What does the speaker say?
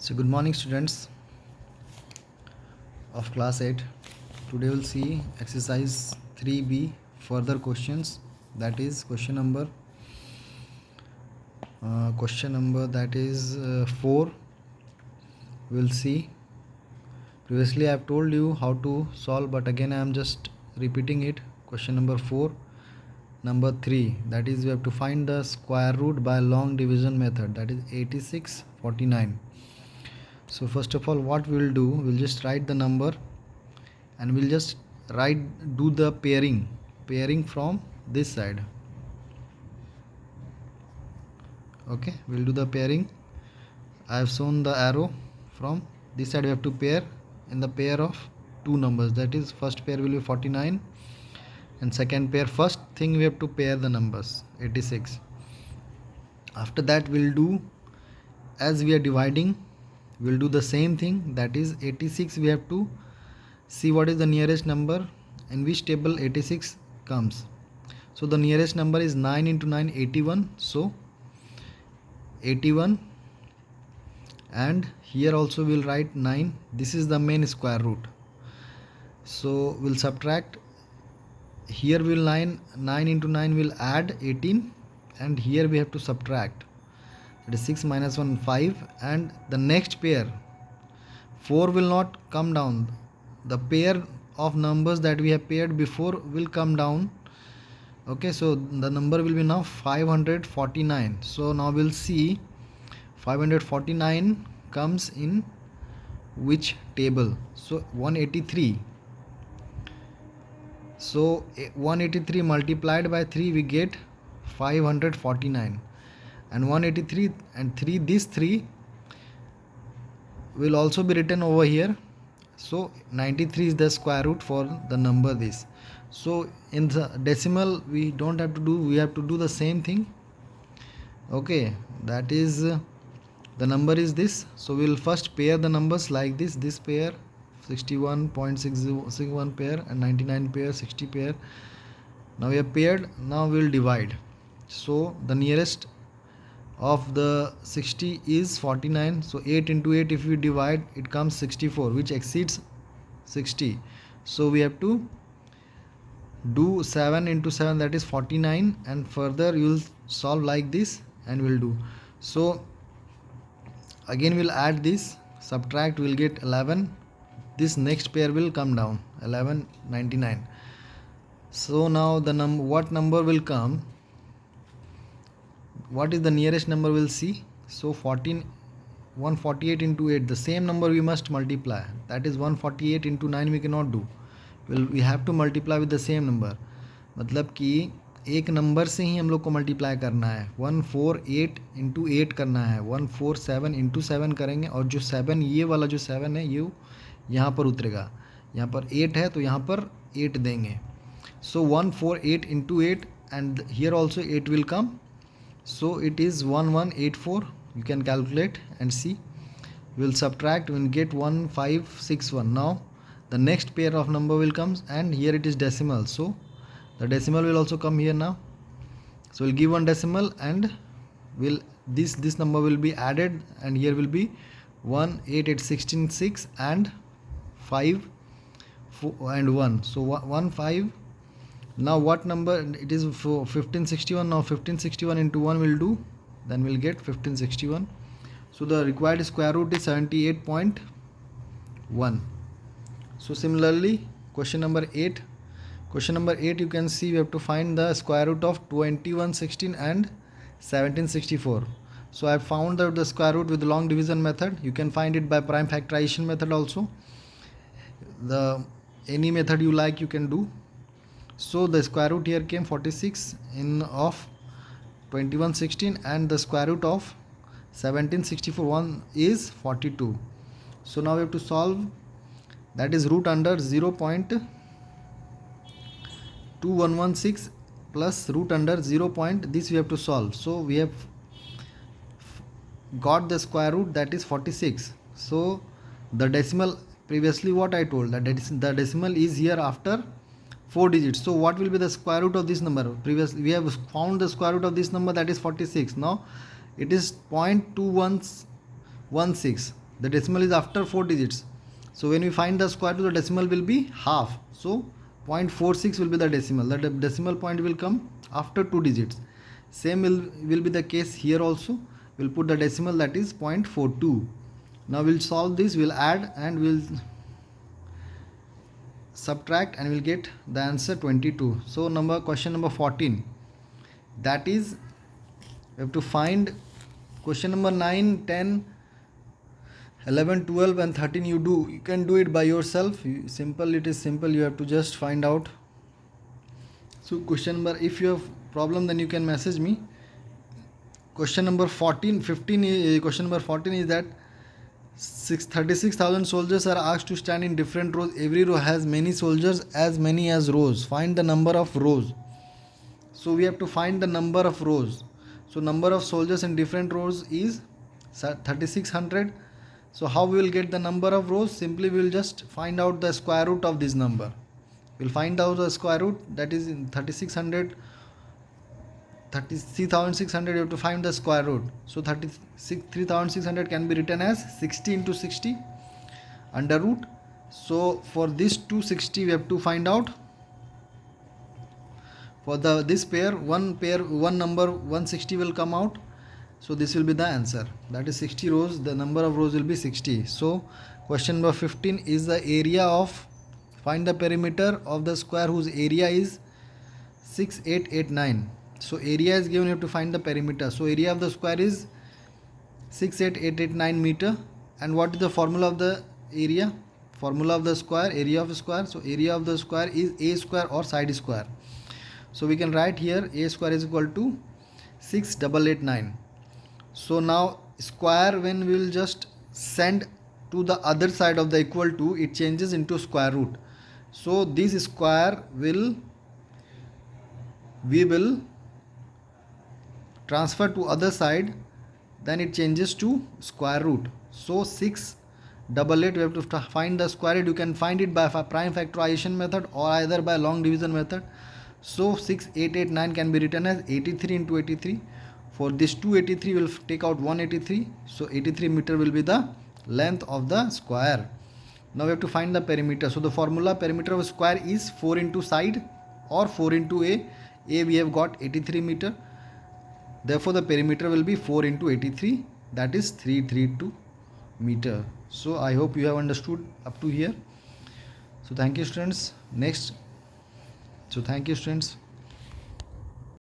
So good morning students of class 8. Today we'll see exercise 3b further questions, that is question number that is 4. We'll see. Previously I have told you how to solve, but again I am just repeating it. Question number 4, number 3, that is we have to find the square root by long division method, that is 8649. So first of all, what we'll do, we'll just write the number and we'll just do the pairing from this side. Okay, we'll do the pairing. I have shown the arrow. From this side we have to pair in the pair of two numbers, that is first pair will be 49 and second pair, first thing we have to pair the numbers 86. After that we'll do, as we are dividing, we'll do the same thing, that is 86 we have to see what is the nearest number in which table 86 comes. So the nearest number is 9 into 9, 81. So 81, and here also we'll write 9. This is the main square root. So we'll subtract. Here we'll 9 into 9 will add 18, and here we have to subtract. It is 6 minus 1, 5, and the next pair 4 will not come down. The pair of numbers that we have paired before will come down. Okay, so the number will be now 549. So now we'll see 549 comes in which table. So 183. So 183 multiplied by 3 we get 549, and 183 and 3, this 3 will also be written over here. So 93 is the square root for the number this. So in the decimal we don't have to do, we have to do the same thing. Okay, that is the number is this. So we'll first pair the numbers like this pair 61.61 pair and 99 pair, 60 pair. Now we have paired. Now we'll divide. So the nearest of the 60 is 49. So 8 into 8, if we divide, it comes 64, which exceeds 60. So we have to do 7 into 7, that is 49, and further you will solve like this and we'll do. So again we'll add this, subtract, we'll get 11. This next pair will come down, 11, 99. So now the what number will come? What is the nearest number we'll see? So 148 into 8, the same number we must multiply, that is 148 into 9 we cannot do. We have to multiply with the same number. मतलब कि एक number से ही हम लोग को multiply करना है. 148 into 8 करना है, 147 इंटू 7 करेंगे, और जो 7, ये वाला जो 7 है ये यहाँ पर उतरेगा. यहाँ पर 8 है तो यहाँ पर 8 देंगे. So 148 into 8, and here also 8 will come. So it is 1184. You can calculate and see. We will subtract, we will get 1561. Now the next pair of number will come, and here it is decimal. So the decimal will also come here now. So we'll give one decimal, and this number will be added, and here will be 1, 8, 8, 16, 6, and 5, 4, and 1. So 1, 5. Now what number it is? For 1561. Now 1561 into 1 will do, then we'll get 1561. So the required square root is 78.1. So similarly, question number 8. Question number 8, you can see we have to find the square root of 2116 and 1764. So I have found the square root with the long division method. You can find it by prime factorization method also. Any method you like you can do. So the square root here came 46 of 2116, and the square root of 1764 1 is 42. So now we have to solve, that is root under 0.2116 plus root under 0. This we have to solve. So we have got the square root, that is 46. So the decimal, previously what I told, that the decimal is here after 4 digits. So what will be the square root of this number? Previously we have found the square root of this number, that is 46. Now it is 0.2116. The decimal is after 4 digits. So when we find the square root, the decimal will be half. So 0.46 will be the decimal. The decimal point will come after 2 digits. Same will be the case here also. We'll put the decimal, that is 0.42. Now we'll solve this, we'll add and we'll subtract and we'll get the answer 22. So question number 14, that is we have to find question number 9, 10, 11, 12 and 13. You can do it by yourself. Simple, it is simple. You have to just find out. So question number, if you have problem, then you can message me. Question number 14, 15 is, question number 14 is that 36,000 soldiers are asked to stand in different rows. Every row has many soldiers, as many as rows. Find the number of rows. So we have to find the number of rows. So number of soldiers in different rows is 3600. So how we will get the number of rows? Simply we will just find out the square root of this number. We will find out the square root, that is in 3600, 33,600. You have to find the square root. So 33,600 can be written as 60 into 60 under root. So for this 260 we have to find out. For this pair, one number 160 will come out. So this will be the answer. That is 60 rows. The number of rows will be 60. So question number 15 is the area of, find the perimeter of the square whose area is 6889. So area is given, you have to find the perimeter. So area of the square is 68889 meter. And what is the formula of the area? Formula of the square, area of a square. So area of the square is a square or side square. So we can write here a square is equal to 6889. So now square, when we will just send to the other side of the equal to, it changes into square root. So this square we will transfer to other side, then it changes to square root. So 688, we have to find the square root. You can find it by prime factorization method or either by long division method. So 6889 can be written as 83 into 83. For this 283 we will take out 183. So 83 meter will be the length of the square. Now we have to find the perimeter. So the formula perimeter of a square is 4 into side or 4 into a. A we have got 83 meter. Therefore the perimeter will be 4 into 83, that is 332 meter. So I hope you have understood up to here. So thank you students. Thank you students.